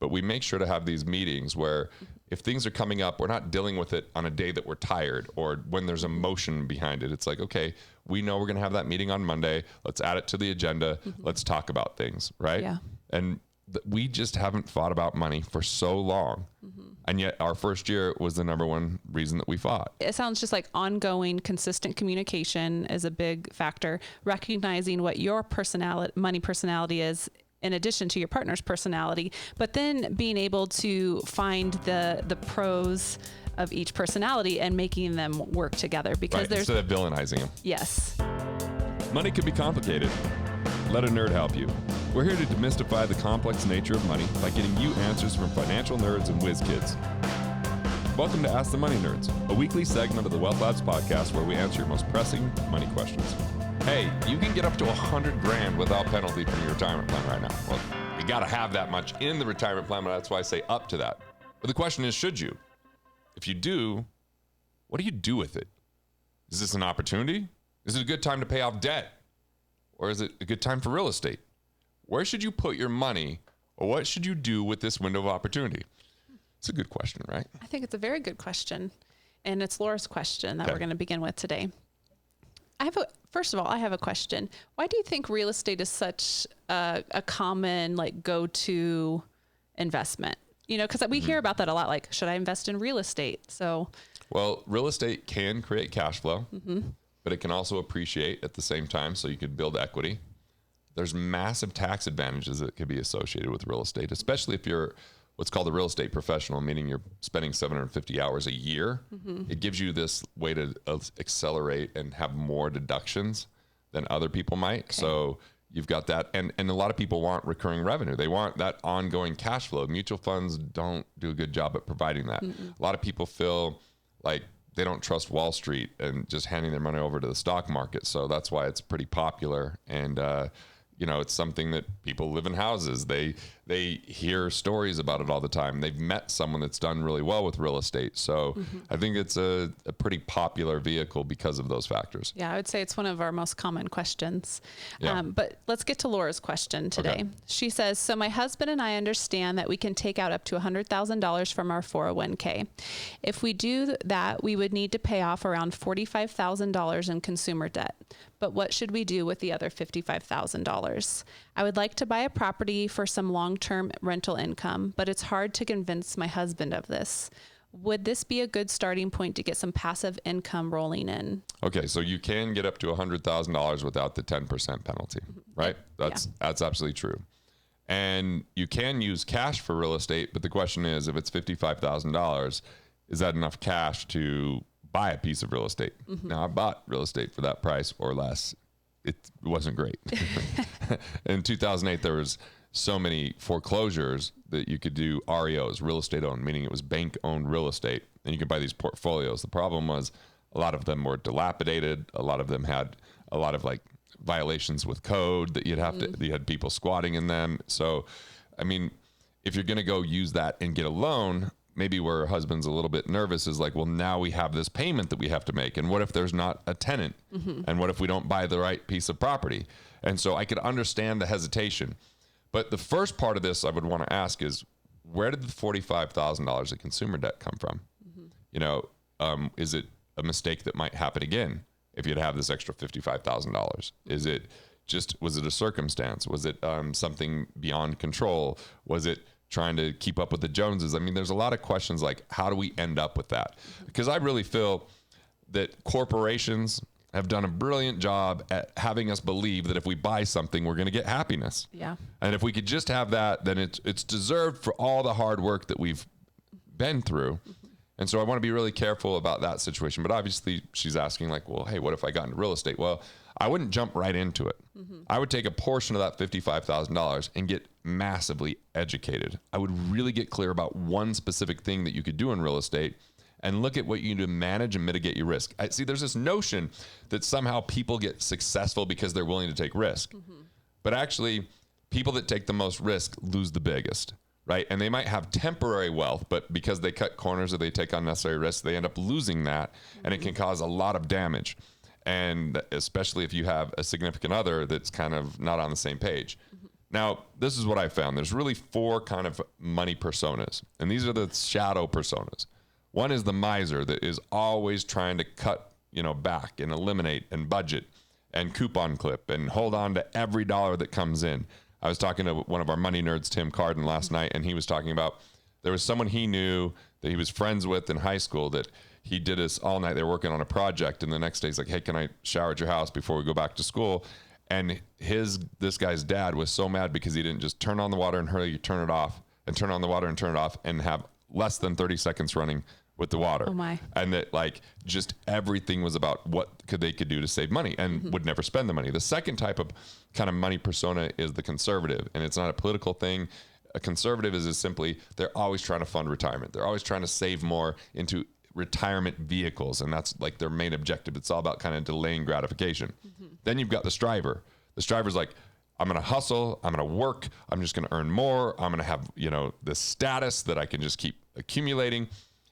but we make sure to have these meetings where if things are coming up, we're not dealing with it on a day that we're tired or when there's emotion behind it. It's like, okay, we know we're going to have that meeting on Monday. Let's add it to the agenda. Let's talk about things, right? Yeah. And we just haven't thought about money for so long. And yet our first year was the number one reason that we fought. It sounds just like ongoing, consistent communication is a big factor. Recognizing what your money personality is in addition to your partner's personality, but then being able to find the pros of each personality and making them work together, because there's instead of villainizing them. Yes. Money can be complicated. Let a nerd help you. We're here to demystify the complex nature of money by getting you answers from financial nerds and whiz kids. Welcome to Ask the Money Nerds, a weekly segment of the Wealth Labs podcast where we answer your most pressing money questions. Hey, you can get up to $100,000 without penalty from your retirement plan right now. Well, you got to have that much in the retirement plan, but that's why I say up to that. But the question is, should you? If you do, what do you do with it? Is this an opportunity? Is it a good time to pay off debt? Or is it a good time for real estate? Where should you put your money, or what should you do with this window of opportunity? It's a good question, right? I think it's a very good question. And it's Laura's question that we're going to begin with today. First of all, I have a question. Why do you think real estate is such a common go-to investment? You know, because we hear about that a lot. Like, should I invest in real estate? Well, real estate can create cash flow, but it can also appreciate at the same time, so you could build equity. There's massive tax advantages that could be associated with real estate, especially if you're what's called a real estate professional, meaning you're spending 750 hours a year. It gives you this way to accelerate and have more deductions than other people might. Okay. So you've got that. And a lot of people want recurring revenue. They want that ongoing cash flow. Mutual funds don't do a good job at providing that. A lot of people feel like they don't trust Wall Street and just handing their money over to the stock market. So that's why it's pretty popular. And, it's something that people live in houses. They hear stories about it all the time. They've met someone that's done really well with real estate. So I think it's a pretty popular vehicle because of those factors. Yeah, I would say it's one of our most common questions. Yeah. But let's get to Laura's question today. Okay. She says, so my husband and I understand that we can take out up to $100,000 from our 401k. If we do that, we would need to pay off around $45,000 in consumer debt. But what should we do with the other $55,000? I would like to buy a property for some long-term rental income, but it's hard to convince my husband of this. Would this be a good starting point to get some passive income rolling in? Okay, so you can get up to $100,000 without the 10% penalty, right? That's absolutely true. And you can use cash for real estate, but the question is, if it's $55,000, is that enough cash to buy a piece of real estate? Now, I bought real estate for that price or less. It wasn't great. In 2008, there was so many foreclosures that you could do REOs, real estate owned, meaning it was bank-owned real estate, and you could buy these portfolios. The problem was a lot of them were dilapidated. A lot of them had a lot of violations with code that you had people squatting in them. So, I mean, if you're going to go use that and get a loan, maybe where her husband's a little bit nervous is well, now we have this payment that we have to make. And what if there's not a tenant? And what if we don't buy the right piece of property? And so I could understand the hesitation. But the first part of this I would want to ask is, where did the $45,000 of consumer debt come from? Is it a mistake that might happen again if you'd have this extra $55,000? Was it a circumstance? Was it something beyond control? Was it trying to keep up with the Joneses? I mean, there's a lot of questions like, how do we end up with that? Because I really feel that corporations have done a brilliant job at having us believe that if we buy something, we're going to get happiness. Yeah. And if we could just have that, then it's deserved for all the hard work that we've been through. And so I want to be really careful about that situation. But obviously she's asking well, hey, what if I got into real estate? Well, I wouldn't jump right into it. I would take a portion of that $55,000 and get massively educated. I would really get clear about one specific thing that you could do in real estate and look at what you need to manage and mitigate your risk. There's this notion that somehow people get successful because they're willing to take risk. But actually, people that take the most risk lose the biggest, right? And they might have temporary wealth, but because they cut corners or they take unnecessary risks, they end up losing that, and it can cause a lot of damage. And especially if you have a significant other that's kind of not on the same page. Now, this is what I found. There's really 4 kind of money personas, and these are the shadow personas. One is the miser that is always trying to cut, back and eliminate and budget and coupon clip and hold on to every dollar that comes in. I was talking to one of our money nerds, Tim Carden, last night, and he was talking about there was someone he knew that he was friends with in high school that he did this all night. They were working on a project, and the next day he's like, hey, can I shower at your house before we go back to school? And this guy's dad was so mad because he didn't just turn on the water and hurry, turn it off, and turn on the water and turn it off, and have less than 30 seconds running with the water. Oh my. And that just everything was about what they could do to save money and would never spend the money. The second type of kind of money persona is the conservative, and it's not a political thing. A conservative is simply they're always trying to fund retirement. They're always trying to save more into retirement vehicles, and that's like their main objective. It's all about kind of delaying gratification. Then you've got the striver. The striver's like, I'm going to hustle, I'm going to work, I'm just going to earn more, I'm going to have, this status that I can just keep accumulating.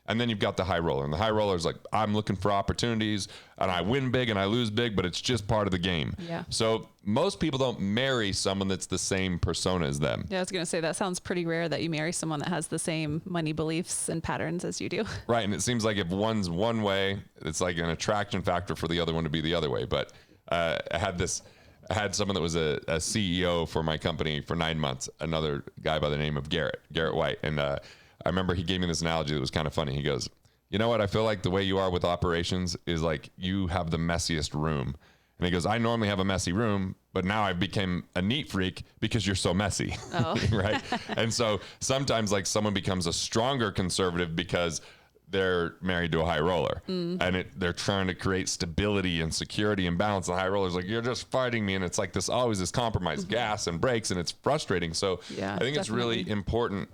And then you've got the high roller, and the high roller is like, I'm looking for opportunities, and I win big and I lose big, but it's just part of the game. Yeah. So most people don't marry someone that's the same persona as them. Yeah, I was going to say that sounds pretty rare that you marry someone that has the same money beliefs and patterns as you do. Right, and it seems like if one's one way, it's like an attraction factor for the other one to be the other way. But I had someone that was a CEO for my company for 9 months, another guy by the name of Garrett White, and I remember he gave me this analogy that was kind of funny. He goes, you know what? I feel like the way you are with operations is like you have the messiest room. And he goes, I normally have a messy room, but now I've become a neat freak because you're so messy. Oh. Right. And so sometimes someone becomes a stronger conservative because they're married to a high roller and they're trying to create stability and security and balance. The high roller's like, you're just fighting me. And it's like always this compromise, gas and brakes, and it's frustrating. So yeah, I think definitely. it's really important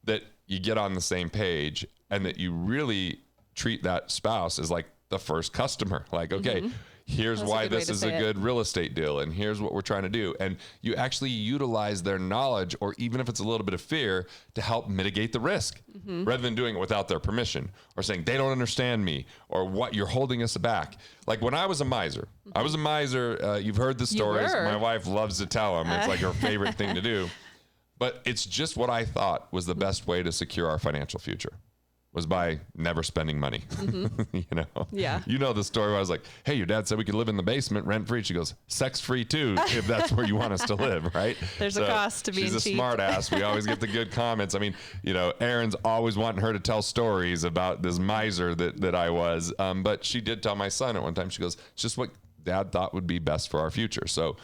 that you get on the same page and that you really treat that spouse as like the first customer. Like, okay, here's That's why a good way this to is a say good real estate deal, and here's what we're trying to do. And you actually utilize their knowledge, or even if it's a little bit of fear, to help mitigate the risk rather than doing it without their permission or saying they don't understand me or what you're holding us back. Like when I was a miser, you've heard the stories. You were. My wife loves to tell them. It's like her favorite thing to do. But it's just what I thought was the best way to secure our financial future was by never spending money. Yeah. You know the story where I was like, hey, your dad said we could live in the basement rent free. She goes, sex free too, if that's where you want us to live, right? There's a cost to being cheap. She's a smart ass. We always get the good comments. I mean, Erin's always wanting her to tell stories about this miser that I was. But she did tell my son at one time, she goes, it's just what Dad thought would be best for our future. So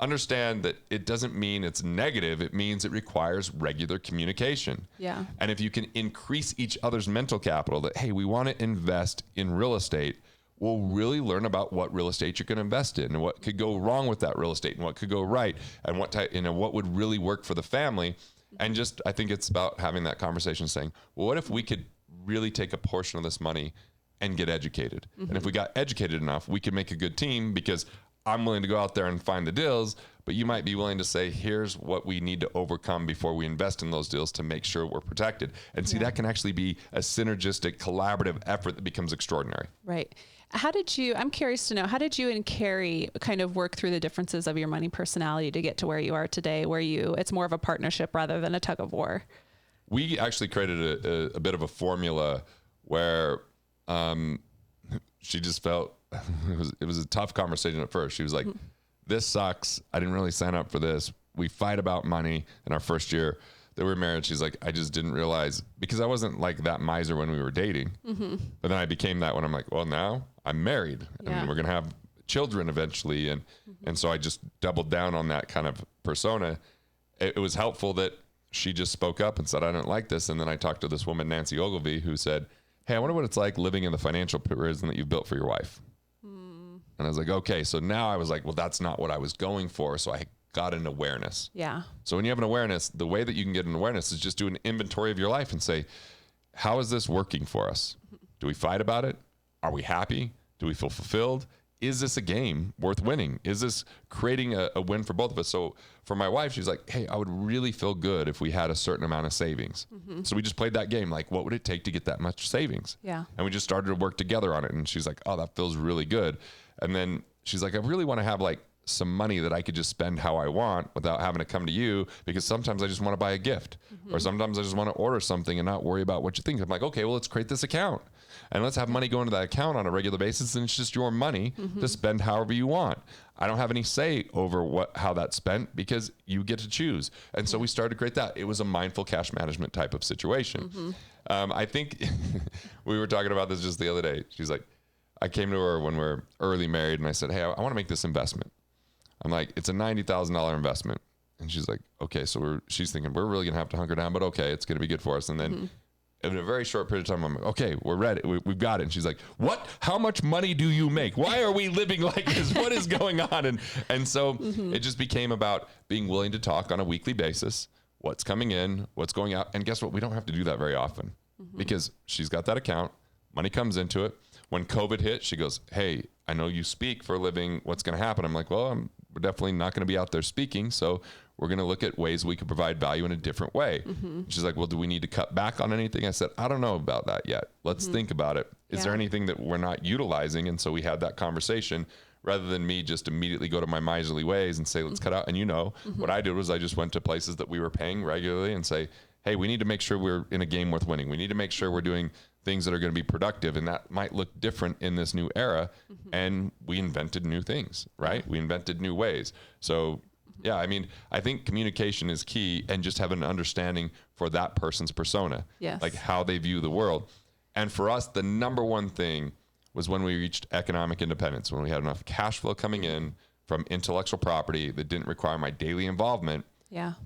understand that it doesn't mean it's negative. It means it requires regular communication. Yeah. And if you can increase each other's mental capital that, hey, we want to invest in real estate, we'll really learn about what real estate you're going to invest in and what could go wrong with that real estate and what could go right and what type, what would really work for the family. And just, I think it's about having that conversation saying, well, what if we could really take a portion of this money and get educated? And if we got educated enough, we could make a good team because I'm willing to go out there and find the deals, but you might be willing to say, here's what we need to overcome before we invest in those deals to make sure we're protected. And see, that can actually be a synergistic, collaborative effort that becomes extraordinary. Right. I'm curious to know, how did you and Carrie kind of work through the differences of your money personality to get to where you are today, where it's more of a partnership rather than a tug of war? We actually created a bit of a formula where she just felt it was a tough conversation at first. She was like, this sucks. I didn't really sign up for this. We fight about money in our first year that we were married. She's like, I just didn't realize, because I wasn't like that miser when we were dating. But then I became that when I'm like, well, now I'm married and we're going to have children eventually. And so I just doubled down on that kind of persona. It was helpful that she just spoke up and said, I don't like this. And then I talked to this woman, Nancy Ogilvy, who said, hey, I wonder what it's like living in the financial prison that you've built for your wife. And I was like, okay. So now I was like, well, that's not what I was going for. So I got an awareness. Yeah. So when you have an awareness, the way that you can get an awareness is just do an inventory of your life and say, how is this working for us? Do we fight about it? Are we happy? Do we feel fulfilled? Is this a game worth winning? Is this creating a win for both of us? So for my wife, she's like, hey, I would really feel good if we had a certain amount of savings. So we just played that game. Like, what would it take to get that much savings? Yeah. And we just started to work together on it. And she's like, oh, that feels really good. And then she's like, I really want to have like some money that I could just spend how I want without having to come to you, because sometimes I just want to buy a gift or sometimes I just want to order something and not worry about what you think. I'm like, okay, well, let's create this account and let's have money go into that account on a regular basis. And it's just your money to spend however you want. I don't have any say over how that's spent because you get to choose. And so we started to create that. It was a mindful cash management type of situation. I think we were talking about this just the other day. She's like, I came to her when we were early married and I said, hey, I want to make this investment. I'm like, it's a $90,000 investment. And she's like, okay. So she's thinking, we're really going to have to hunker down, but okay, it's going to be good for us. And then in a very short period of time, I'm like, okay, we're ready. We've got it. And she's like, what? How much money do you make? Why are we living like this? What is going on? And so it just became about being willing to talk on a weekly basis, what's coming in, what's going out. And guess what? We don't have to do that very often because she's got that account. Money comes into it. When COVID hit, she goes, hey, I know you speak for a living. What's going to happen? I'm like, well, we're definitely not going to be out there speaking. So we're going to look at ways we could provide value in a different way. She's like, well, do we need to cut back on anything? I said, I don't know about that yet. Let's think about it. Is there anything that we're not utilizing? And so we had that conversation rather than me just immediately go to my miserly ways and say, let's cut out. And what I did was I just went to places that we were paying regularly and say, hey, we need to make sure we're in a game worth winning. We need to make sure we're doing things that are going to be productive, and that might look different in this new era. And we invented new things, right? We invented new ways. So yeah, I mean, I think communication is key, and just have an understanding for that person's persona, like how they view the world. And for us, the number one thing was when we reached economic independence, when we had enough cash flow coming in from intellectual property that didn't require my daily involvement.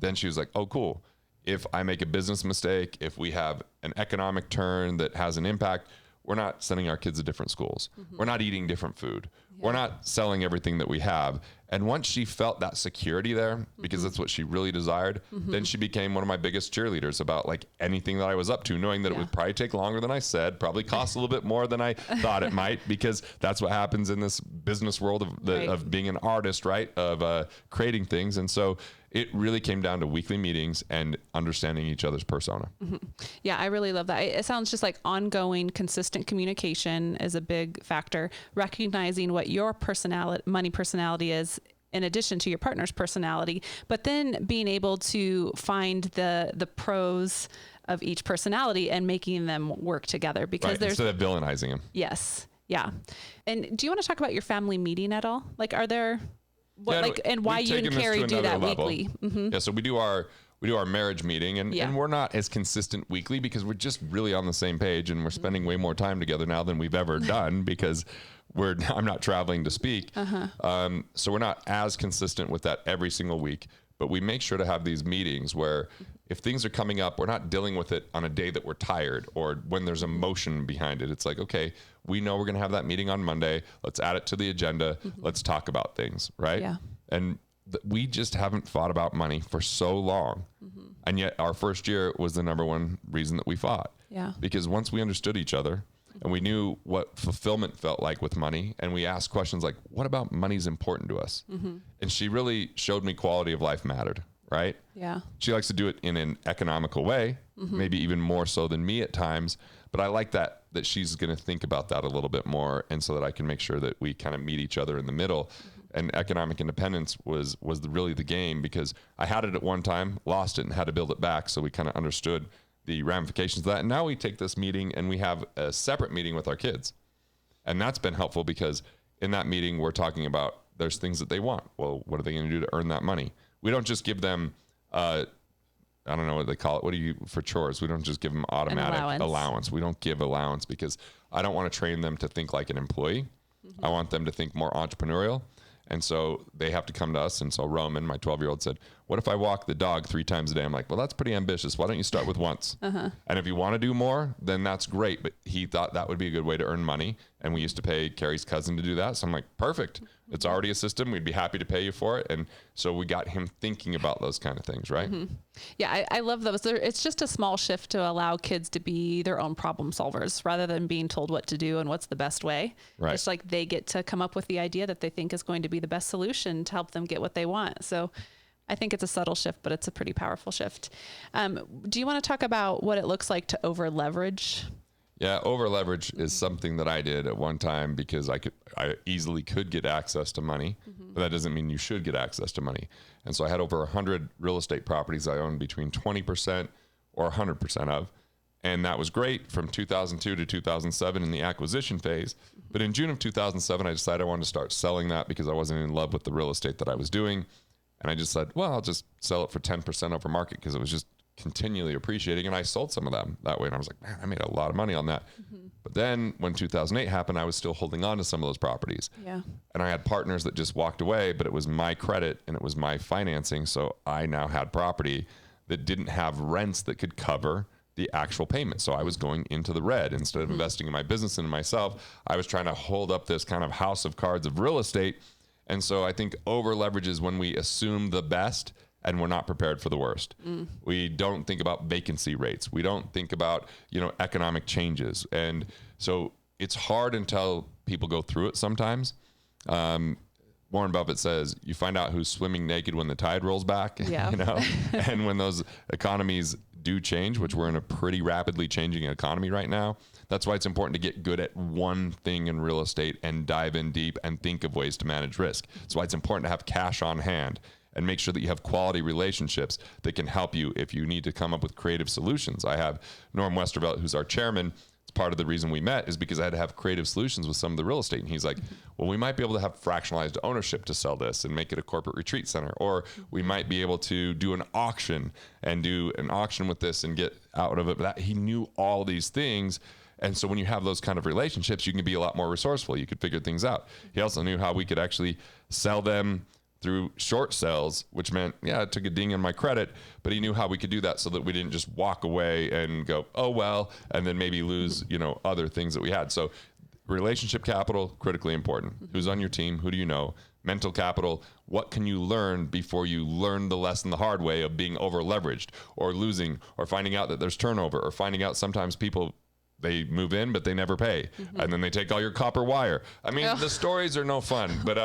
Then she was like, oh, cool. If I make a business mistake, if we have an economic turn that has an impact, we're not sending our kids to different schools. We're not eating different food. We're not selling everything that we have. And once she felt that security there, because that's what she really desired, then she became one of my biggest cheerleaders about like anything that I was up to, knowing that it would probably take longer than I said, probably cost a little bit more than I thought it might, because that's what happens in this business world of being an artist, right? Of creating things. And so it really came down to weekly meetings and understanding each other's persona. Yeah, I really love that. It sounds just like ongoing, consistent communication is a big factor. Recognizing what your money personality is in addition to your partner's personality, but then being able to find the pros of each personality and making them work together, because there's instead of villainizing them. Yes. Yeah. And do you want to talk about your family meeting at all? Like, are there and why you and Carrie do that weekly? Yeah. So we do our marriage meeting, and we're not as consistent weekly because we're just really on the same page, and we're spending way more time together now than we've ever done because I'm not traveling to speak. So we're not as consistent with that every single week, but we make sure to have these meetings where if things are coming up, we're not dealing with it on a day that we're tired or when there's emotion behind it. It's like, okay, we know we're going to have that meeting on Monday. Let's add it to the agenda. Let's talk about things. Right. Yeah. And we just haven't fought about money for so long. And yet our first year was the number one reason that we fought. Yeah. Because once we understood each other and we knew what fulfillment felt like with money, and we asked questions like, what about money is important to us? And she really showed me quality of life mattered. Right. Yeah. She likes to do it in an economical way, maybe even more so than me at times. But I like that she's going to think about that a little bit more. And so that I can make sure that we kind of meet each other in the middle. And economic independence was really the game, because I had it at one time, lost it, and had to build it back. So we kind of understood the ramifications of that. And now we take this meeting and we have a separate meeting with our kids. And that's been helpful because in that meeting, we're talking about there's things that they want. Well, what are they going to do to earn that money? We don't just give them, I don't know what they call it. What do you, for chores? We don't just give them automatic allowance. We don't give allowance because I don't want to train them to think like an employee. I want them to think more entrepreneurial. And so they have to come to us. And so Roman, my 12-year-old, said, what if I walk the dog 3 times a day? I'm like, well, that's pretty ambitious. Why don't you start with once? And if you want to do more, then that's great. But he thought that would be a good way to earn money. And we used to pay Carrie's cousin to do that. So I'm like, perfect. It's already a system. We'd be happy to pay you for it. And so we got him thinking about those kind of things, right? Yeah, I love those. It's just a small shift to allow kids to be their own problem solvers rather than being told what to do and what's the best way. Right. It's like they get to come up with the idea that they think is going to be the best solution to help them get what they want. So I think it's a subtle shift, but it's a pretty powerful shift. Do you want to talk about what it looks like to over leverage? Yeah, over leverage is something that I did at one time because I easily could get access to money, but that doesn't mean you should get access to money. And so I had over 100 real estate properties I owned between 20% or 100% of. And that was great from 2002 to 2007 in the acquisition phase. But in June of 2007, I decided I wanted to start selling that because I wasn't in love with the real estate that I was doing. And I just said, well, I'll just sell it for 10% over market because it was just continually appreciating. And I sold some of them that way. And I was like, man, I made a lot of money on that. But then when 2008 happened, I was still holding on to some of those properties. Yeah. And I had partners that just walked away, but it was my credit and it was my financing. So I now had property that didn't have rents that could cover the actual payment. So I was going into the red instead of investing in my business and in myself. I was trying to hold up this kind of house of cards of real estate. And so I think over leverage is when we assume the best and we're not prepared for the worst. We don't think about vacancy rates. We don't think about, economic changes. And so it's hard until people go through it sometimes. Warren Buffett says, you find out who's swimming naked when the tide rolls back, Yeah. And when those economies do change, which we're in a pretty rapidly changing economy right now. That's why it's important to get good at one thing in real estate and dive in deep and think of ways to manage risk. That's why it's important to have cash on hand and make sure that you have quality relationships that can help you if you need to come up with creative solutions. I have Norm Westervelt, who's our chairman. Part of the reason we met is because I had to have creative solutions with some of the real estate. And he's like, well, we might be able to have fractionalized ownership to sell this and make it a corporate retreat center. Or we might be able to do an auction and do an auction with this and get out of it. But he knew all these things. And so when you have those kind of relationships, you can be a lot more resourceful. You could figure things out. He also knew how we could actually sell them through short sales, which meant, it took a ding in my credit, but he knew how we could do that so that we didn't just walk away and go, oh, well, and then maybe lose, other things that we had. So relationship capital, critically important. Who's on your team? Who do you know? Mental capital, what can you learn before you learn the lesson the hard way of being over leveraged or losing or finding out that there's turnover or finding out sometimes people, they move in, but they never pay. And then they take all your copper wire. I mean, the stories are no fun, but,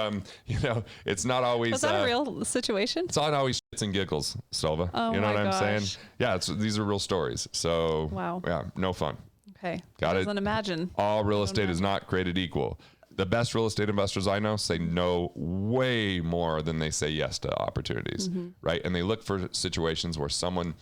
it's not always. Was that a real situation? It's not always shits and giggles, Silva. Oh, you know my what I'm gosh. saying? Yeah, these are real stories. So, Wow. Yeah, no fun. Okay. Got it. Doesn't imagine. All real estate is not created equal. The best real estate investors I know say no way more than they say yes to opportunities, right? And they look for situations where someone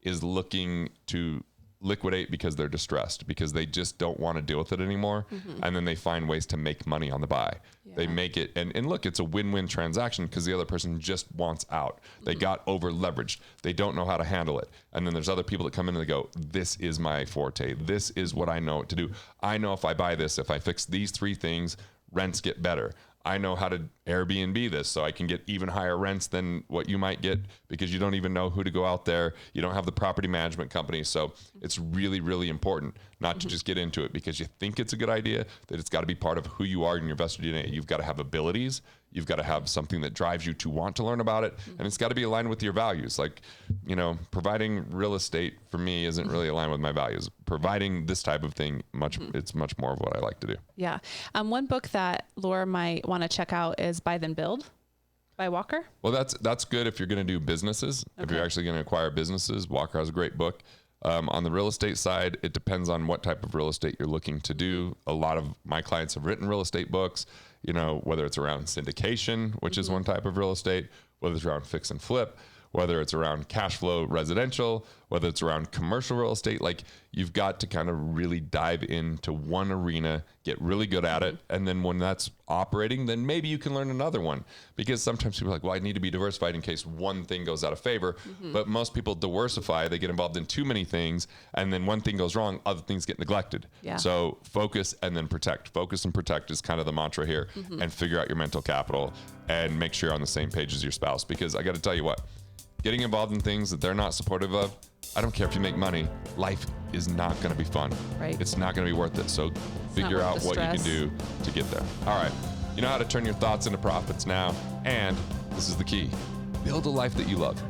is looking to liquidate because they're distressed, because they just don't want to deal with it anymore. And then they find ways to make money on the buy. They make it, and look, it's a win-win transaction because the other person just wants out. They got over leveraged. They don't know how to handle it. And then there's other people that come in and they go, this is my forte. This is what I know what to do. I know if I buy this, if I fix these 3 things, rents get better. I know how to Airbnb this so I can get even higher rents than what you might get because you don't even know who to go out there. You don't have the property management company. So it's really, really important not to just get into it because you think it's a good idea, that it's got to be part of who you are in your investor DNA. You've got to have abilities. You've got to have something that drives you to want to learn about it. And it's got to be aligned with your values. Like, providing real estate for me isn't really aligned with my values. Providing this type of thing, it's much more of what I like to do. Yeah. One book that Laura might want to check out is Buy Then Build by Walker. Well, that's good if you're going to do businesses. Okay. If you're actually going to acquire businesses, Walker has a great book. On the real estate side, it depends on what type of real estate you're looking to do. A lot of my clients have written real estate books, whether it's around syndication, which is one type of real estate, whether it's around fix and flip, whether it's around cash flow residential, whether it's around commercial real estate. Like, you've got to kind of really dive into one arena, get really good at it. And then when that's operating, then maybe you can learn another one, because sometimes people are like, well, I need to be diversified in case one thing goes out of favor. But most people diversify, they get involved in too many things. And then one thing goes wrong, other things get neglected. Yeah. So focus and then protect. Focus and protect is kind of the mantra here. And figure out your mental capital and make sure you're on the same page as your spouse. Because I got to tell you what, getting involved in things that they're not supportive of, I don't care if you make money, life is not going to be fun. Right. It's not going to be worth it. So figure out what you can do to get there. All right. You know how to turn your thoughts into profits now. And this is the key. Build a life that you love.